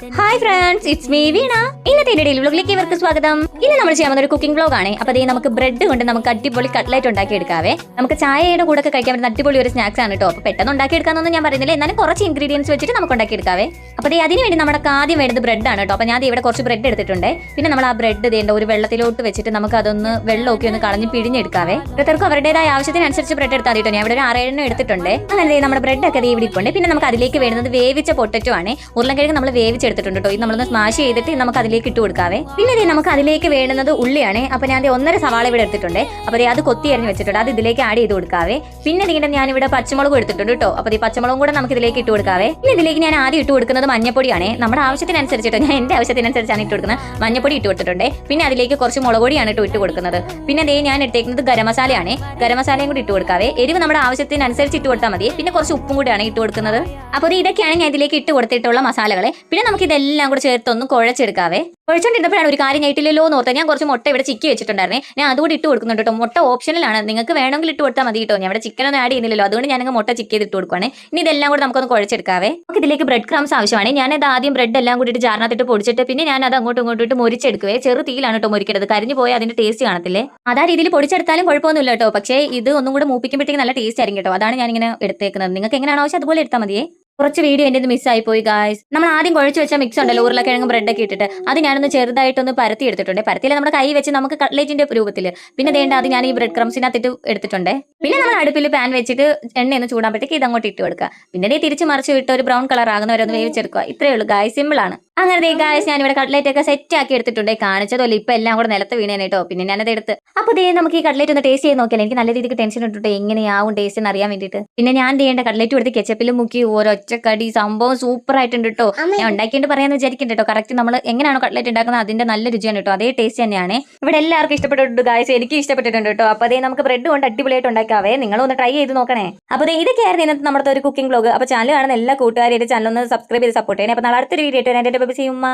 Hi friends, it's me വീണ. ഇന്നത്തെ daily വ്ലോഗിലേക്ക് ഇവർക്ക് സ്വാഗതം. ഇന്ന് നമ്മൾ ചെയ്യാൻ ഒരു കുക്കിംഗ് വ്ലോഗ് ആണ്. അപ്പോൾ നമുക്ക് ബ്രെഡ് കൊണ്ട് നമുക്ക് അടിപൊളി കട്ട്ലറ്റ് ഉണ്ടാക്കി എടുക്കാവേ. നമുക്ക് ചായയുടെ കൂടെ ഒക്കെ കഴിക്കാൻ പറ്റുന്ന അടിപൊളി ഒരു സ്നാക്സ് ആണ് കേട്ടോ. അപ്പോൾ പെട്ടെന്ന് ഉണ്ടാക്കി എടുക്കാനൊന്നും ഞാൻ പറയുന്നില്ല, എന്നാലും കുറച്ച് ഇൻഗ്രീഡിയൻസ് വെച്ചിട്ട് നമുക്ക് ഉണ്ടാക്കി എടുക്കാവേ. അപ്പോൾ അതിന് വേണ്ടി നമ്മുടെ ആദ്യം വേണ്ടത് ബ്രെഡ് ആണ് കേട്ടോ. അപ്പോൾ ഞാൻ ഇവിടെ കുറച്ച് ബ്രെഡ് എടുത്തിട്ടുണ്ട്. പിന്നെ നമ്മൾ ആ ബ്രെഡ് ചെയ്യേണ്ട ഒരു വെള്ളത്തിലോട്ട് വെച്ചിട്ട് നമുക്ക് അതൊന്ന് വെള്ളമൊക്കെ ഒന്ന് കളഞ്ഞ് പിഴിഞ്ഞെടുക്കാവേ. ഓരോരുത്തർക്കും അവരുടേതായ ആവശ്യത്തിനനുസരിച്ച് ബ്രെഡ് എടുത്താൽ കേട്ടോ. ഞാൻ ഇവിടെ ഒരു 6-7 എടുത്തിട്ടുണ്ട്. അങ്ങനെ നമ്മുടെ ബ്രെഡ് ഒക്കെ ഇവിടെ ഇരിപ്പുണ്ട്. പിന്നെ നമുക്ക് അതിലേക്ക് വേണ്ടത് വേവിച്ച പൊട്ടറ്റോ ആണ്. ഉരുളക്കിഴങ്ങ് നമ്മൾ വേവിച്ചെടുത്തിട്ടുണ്ട് കേട്ടോ. ഇത് നമ്മളൊന്ന് സ്മാഷ് ചെയ്തിട്ട് നമുക്ക് അതിലേക്ക് ഇട്ട് കൊടുക്കാവേ. പിന്നെ നമുക്ക് അതിലേക്ക് വേണ്ടുന്നത് ഉള്ളിയാണ്. അപ്പോൾ ഞാൻ 1.5 സവാള ഇവിടെ എടുത്തിട്ടുണ്ട്. അപ്പോൾ അത് കൊത്തി അരിഞ്ഞ് വെച്ചിട്ടുണ്ട്. അത് ഇതിലേക്ക് ആഡ് ചെയ്ത് കൊടുക്കാവേ. പിന്നെ ഞാൻ ഇവിടെ പച്ചമുളക് എടുത്തിട്ടുണ്ട് കേട്ടോ. അപ്പോൾ ഈ പച്ചമുളകും കൂടെ നമുക്ക് ഇതിലേക്ക് ഇട്ട് കൊടുക്കാവേ. പിന്നെ ഇതിലേക്ക് ഞാൻ ആദ്യം ഇട്ട് കൊടുക്കുന്നത് മഞ്ഞപ്പൊടിയാണ്. നമ്മുടെ ആവശ്യത്തിനനുസരിച്ചിട്ടോ, ഞാൻ എന്റെ ആവശ്യത്തിനനുസരിച്ചാണ് ഇട്ട് കൊടുക്കുന്നത്. മഞ്ഞപ്പൊടി ഇട്ട് കൊടുത്തിട്ടുണ്ട്. പിന്നെ അതിലേക്ക് കുറച്ച് മുളക് പൊടിയാണ് ഇട്ട് കൊടുക്കുന്നത്. പിന്നെ ഞാൻ എടുത്തേക്കുന്നത് ഗരം മസാലയാണ്. ഗരം മസാലയും കൂടി ഇട്ട് കൊടുക്കാവേ. എരിവ് നമ്മുടെ ആവശ്യത്തിനനുസരിച്ച് ഇട്ട് കൊടുത്താൽ മതി. പിന്നെ കുറച്ച് ഉപ്പും കൂടിയാണ് ഇട്ട് കൊടുക്കുന്നത്. അപ്പോൾ ഇതൊക്കെയാണ് ഞാൻ ഇതിലേക്ക് ഇട്ട് കൊടുത്തിട്ടുള്ള മസാലകൾ. പിന്നെ നമുക്ക് ഇതെല്ലാം കൂടെ ചേർത്തൊന്ന് കുഴച്ചെടുക്കാവേ. കുഴച്ചോണ്ടിരുന്നപ്പോഴാണ് ഒരു കാര്യം ഇട്ടില്ലല്ലോ എന്ന് ഓർത്താൽ ഞാൻ കുറച്ച് മുട്ട ഇവിടെ ചിക്കി വെച്ചിട്ടുണ്ടായിരുന്നേ. ഞാൻ അതുകൂടി ഇട്ട് കൊടുക്കുന്നുണ്ട് കേട്ടോ. മുട്ട ഓപ്ഷനിലാണ്, നിങ്ങൾക്ക് വേണമെങ്കിൽ ഇട്ട് കൊടുത്താൽ മതി കേട്ടോ. ഞാൻ ഇവിടെ ചിക്കനൊന്നും ആഡ് ചെയ്യുന്നില്ലല്ലോ, അതുകൊണ്ട് ഞാൻ മുട്ട ചിക്കി ചെയ്ത് ഇട്ട് കൊടുക്കുവാണ്. ഇനി ഇതെല്ലാം കൂടെ നമുക്കൊന്ന് കുഴച്ചെടുക്കാവേ. നമുക്ക് ഇതിലേക്ക് ബ്രെഡ് ക്രംസ് ആവശ്യമാണ്. ഞാനത് ആദ്യം ബ്രെഡ് എല്ലാം കൂടി ജാറിനകത്തിട്ട് പൊടിച്ചിട്ട് പിന്നെ ഞാൻ അത് അങ്ങോട്ടും ഇങ്ങോട്ടും മുരിച്ചെടുക്കുവേ. ചെറു തീയിലാണ് കേട്ടോ മുരിക്കരുത്, കരിഞ്ഞു പോയാൽ അതിന്റെ ടേസ്റ്റ് കാണത്തില്ലേ. അതാ രീതിയിൽ പൊടിച്ചെടുത്താലും കുഴപ്പമൊന്നുമില്ല കേട്ടോ. പക്ഷേ ഇത് ഒന്നും കൂടെ മൂപ്പിക്കുമ്പോഴത്തേക്ക് നല്ല ടേസ്റ്റ് ആയിരിക്കും കേട്ടോ. അതാണ് ഞാൻ ഇങ്ങനെ എടുത്തേക്കുന്നത്. നിങ്ങൾക്ക് എങ്ങനെയാണോ ആവശ്യം അതുപോലെ എടുത്താൽ മതിയേ. കുറച്ച് വീഡിയോ എൻ്റെ മിസ്സായി പോയി ഗായ്സ്. നമ്മൾ ആദ്യം കുഴച്ച് വെച്ച മിക്സ് ഉണ്ടല്ലോ, ഉരുളക്കിഴങ്ങും ബ്രെഡൊക്കെ ഇട്ടിട്ട്, അത് ഞാനൊന്ന് ചെറുതായിട്ടൊന്ന് പരത്തി എടുത്തിട്ടുണ്ട്. പരത്തിയില്ല നമ്മുടെ കൈ വെച്ച് നമുക്ക് കട്ട്ലേറ്റിന്റെ രൂപത്തിൽ. പിന്നെ അത് ഞാൻ ഈ ബ്രെഡ് ക്രംസിനകത്തിട്ട് എടുത്തിട്ടുണ്ട്. പിന്നെ നമ്മൾ അടുപ്പിൽ പാൻ വെച്ചിട്ട് എണ്ണയൊന്ന് ചൂടാകുമ്പോഴത്തേക്ക് ഇത് അങ്ങോട്ട് ഇട്ട് കൊടുക്കുക. പിന്നെ തിരിച്ച് മറിച്ച് വിട്ട് ഒരു ബ്രൗൺ കളർ ആകുന്നവരെ ഒന്ന് വേവിച്ചെടുക്കുക. ഇത്രയേ ഉള്ളൂ ഗായ്സ്, സിമ്പിൾ ആണ്. അങ്ങനെ ഗായ്സ് ഞാൻ ഇവിടെ കട്ട്ലേറ്റ് ഒക്കെ സെറ്റ് ആക്കി എടുത്തിട്ടുണ്ട്. കാണിച്ചതല്ലോ, ഇപ്പൊ എല്ലാം കൂടെ നിലത്ത് വീണേനെ കേട്ടോ. പിന്നെ ഞാനത് എടുത്ത് അപ്പോൾ നമുക്ക് ഈ കട്ട്ലേറ്റ് ഒന്ന് ടേസ്റ്റ് ചെയ്ത് നോക്കിയാൽ എനിക്ക് നല്ല രീതിക്ക് ടെൻഷൻ ഇട്ടിട്ട് എങ്ങനെയാവും ടേസ്റ്റ് എന്ന് അറിയാൻ വേണ്ടിയിട്ട്. പിന്നെ ഞാൻ ചെയ്യേണ്ട കട്ട്ലേറ്റ് എടുത്ത് കെച്ചപ്പിലും മുക്കി ഒരൊറ്റക്കടി സംഭവം സൂപ്പർ ആയിട്ടുണ്ട് കേട്ടോ. ഞാൻ ഉണ്ടാക്കിയിട്ട് പറയാന്ന് വിചാരിക്കുന്നുണ്ട് കേട്ടോ. കറക്റ്റ് നമ്മൾ എങ്ങനെയാണോ കട്ട്ലേറ്റ് ഉണ്ടാക്കുന്നത് അതിന്റെ നല്ല രുചിയാണ് കേട്ടോ. അതേ ടേസ്റ്റ് തന്നെയാണ്. ഇവിടെ എല്ലാവർക്കും ഇഷ്ടപ്പെട്ടിട്ടുണ്ട് ഗായ്സ്, എനിക്ക് ഇഷ്ടപ്പെട്ടിട്ടുണ്ട് കേട്ടോ. അപ്പോൾ നമുക്ക് ബ്രെഡ് കൊണ്ട് അടിപൊളിയായിട്ട് ഉണ്ടാക്കാവേ. നിങ്ങളൊന്ന് ട്രൈ ചെയ്ത് നോക്കണേ. അപ്പോൾ ഇതൊക്കെയായിരുന്നു ഇന്നത്തെ നമ്മുടെ ഒരു കുക്കിംഗ് വ്ലോഗ്. അപ്പോൾ ചാനൽ കാണുന്ന എല്ലാ കൂട്ടുകാരും ചാനൽ ഒന്ന് സബ്സ്ക്രൈബ് ചെയ്ത് സപ്പോർട്ട് ചെയ്യണേ. അപ്പോൾ നാളെ അടുത്തൊരു വീഡിയോ ആയിട്ട് എൻ്റെ ചെയ്യുമ്മ.